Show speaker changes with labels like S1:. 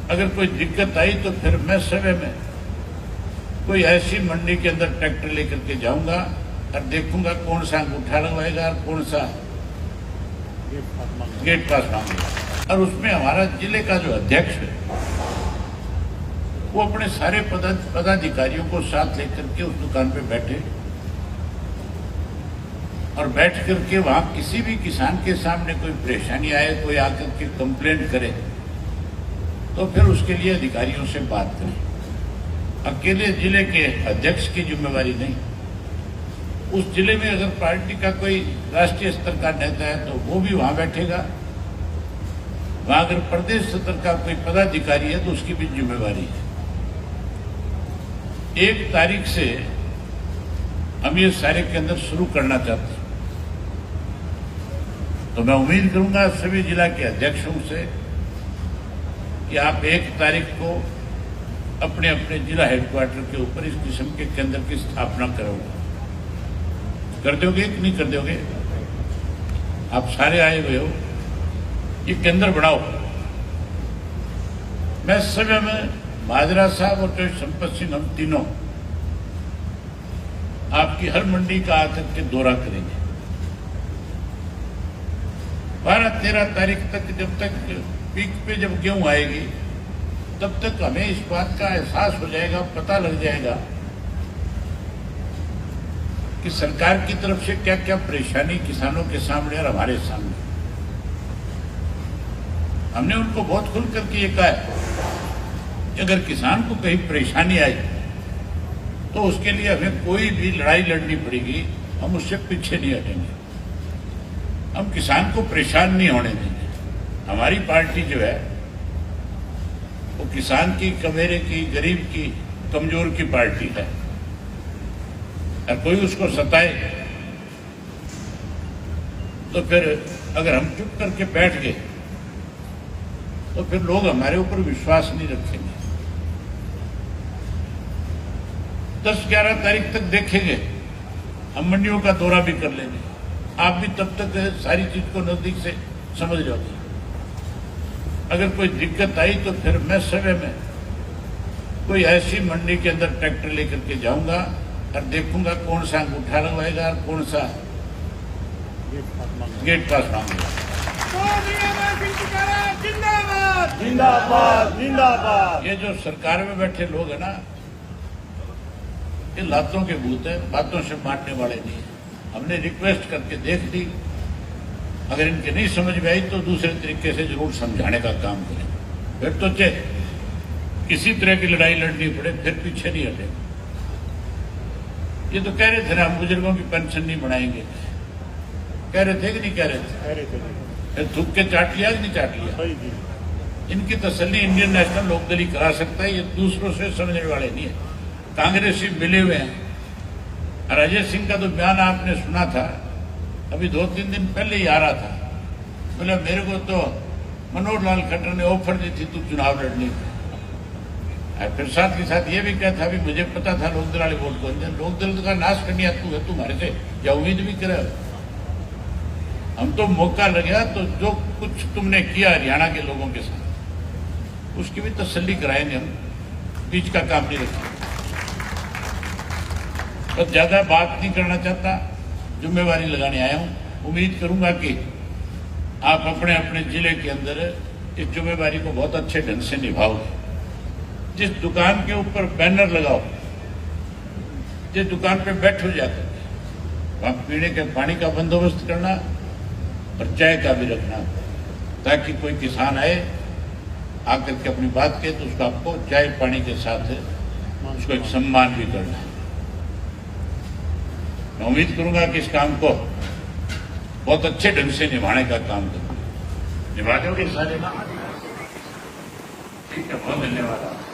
S1: अगर कोई दिक्कत आई तो फिर मैं समय में कोई ऐसी मंडी के अंदर ट्रैक्टर लेकर के जाऊंगा और देखूंगा कौन सा अंगूठा लगवाएगा और कौन सा गेट पास मांगेगा। और उसमें हमारा जिले का जो अध्यक्ष है वो अपने सारे पदाधिकारियों को साथ लेकर के उस दुकान पे बैठे और बैठ करके वहां किसी भी किसान के सामने कोई परेशानी आए, कोई आकर के कंप्लेंट करे तो फिर उसके लिए अधिकारियों से बात करें। अकेले जिले के अध्यक्ष की जिम्मेवारी नहीं, उस जिले में अगर पार्टी का कोई राष्ट्रीय स्तर का नेता है तो वो भी वहां बैठेगा, वहां अगर प्रदेश स्तर का कोई पदाधिकारी है तो उसकी भी जिम्मेवारी है। 1 तारीख से हम ये सारे के अंदर शुरू करना चाहते हैं, तो मैं उम्मीद करूंगा सभी जिला के अध्यक्षों से कि आप 1 तारीख को अपने अपने जिला हेडक्वार्टर के ऊपर इस किस्म के केंद्र की स्थापना करोगे। कर दोगे कि नहीं कर दोगे? आप सारे आए हुए हो, ये केंद्र बनाओ। मैं समय में महाजरा साहब और जो संपत सिंह हम तीनों आपकी हर मंडी का आकर के दौरा करेंगे। 12-13 तारीख तक, जब तक पीक पे जब गेहूं आएगी तब तक हमें इस बात का एहसास हो जाएगा, पता लग जाएगा कि सरकार की तरफ से क्या क्या परेशानी किसानों के सामने और हमारे सामने। हमने उनको बहुत खुल करके ये कहा है कि अगर किसान को कहीं परेशानी आई तो उसके लिए हमें कोई भी लड़ाई लड़नी पड़ेगी, हम उससे पीछे नहीं हटेंगे, हम किसान को परेशान नहीं होने देंगे। हमारी पार्टी जो है वो किसान की, कमेरे की, गरीब की, कमजोर की पार्टी है। और कोई उसको सताए तो फिर अगर हम चुप करके बैठ गए तो फिर लोग हमारे ऊपर विश्वास नहीं रखेंगे। 10-11 तारीख तक देखेंगे, हम मंडियों का दौरा भी कर लेंगे। आप भी तब तक सारी चीज को नजदीक से समझ जाओगे। अगर कोई दिक्कत आई तो फिर मैं समय में कोई ऐसी मंडी के अंदर ट्रैक्टर लेकर के जाऊंगा और देखूंगा कौन सा अंगूठा लगवाएगा और कौन सा गेट पास मांगेगा।
S2: जिंदाबाद जिंदाबाद।
S1: ये जो सरकार में बैठे लोग हैं ना, ये लातों के भूत है, बातों से मारने वाले नहीं है। हमने रिक्वेस्ट करके देख ली, अगर इनके नहीं समझ में आई तो दूसरे तरीके से जरूर समझाने का काम करें। फिर तो चाहे किसी तरह की लड़ाई लड़नी पड़े, फिर पीछे नहीं हटे। ये तो कह रहे थे ना, हम बुजुर्गों की पेंशन नहीं बढ़ाएंगे, कह रहे थे कि नहीं कह रहे थे? फिर थूक के चाट लिया कि नहीं चाट लिया? इनकी तसल्ली इंडियन नेशनल लोकदल ही करा सकता है, ये दूसरों से समझने वाले नहीं है। कांग्रेसी मिले हुए हैं। अजय सिंह का तो बयान आपने सुना था, अभी 2-3 दिन पहले ही आ रहा था, बोले मेरे को तो मनोहर लाल खट्टर ने ऑफर दी थी तू चुनाव लड़ने की। फिर साथ के साथ ये भी कहता था, मुझे पता था लोकदल वाले वोट को, लोकदल का नाश करनी तू है, तुम्हारे से क्या उम्मीद भी करे? हम तो मौका लगा तो जो कुछ तुमने किया हरियाणा के लोगों के साथ उसकी भी तसल्ली कराएंगे, हम बीच का काम नहीं रखेंगे। बस ज्यादा बात नहीं करना चाहता, जिम्मेवारी लगाने आया हूं। उम्मीद करूंगा कि आप अपने अपने जिले के अंदर इस जिम्मेवारी को बहुत अच्छे ढंग से निभाओगे। जिस दुकान के ऊपर बैनर लगाओ, जिस दुकान पे बैठो जाकर, वहां पीने के पानी का बंदोबस्त करना और चाय का भी रखना, ताकि कोई किसान आए आकर के अपनी बात कहे तो उसको आपको चाय पानी के साथ उसको एक सम्मान भी करना है। मैं उम्मीद करूंगा कि इस काम को बहुत अच्छे ढंग से निभाने का काम करूंगा। निभा दोगे सारे? ठीक है, बहुत धन्यवाद।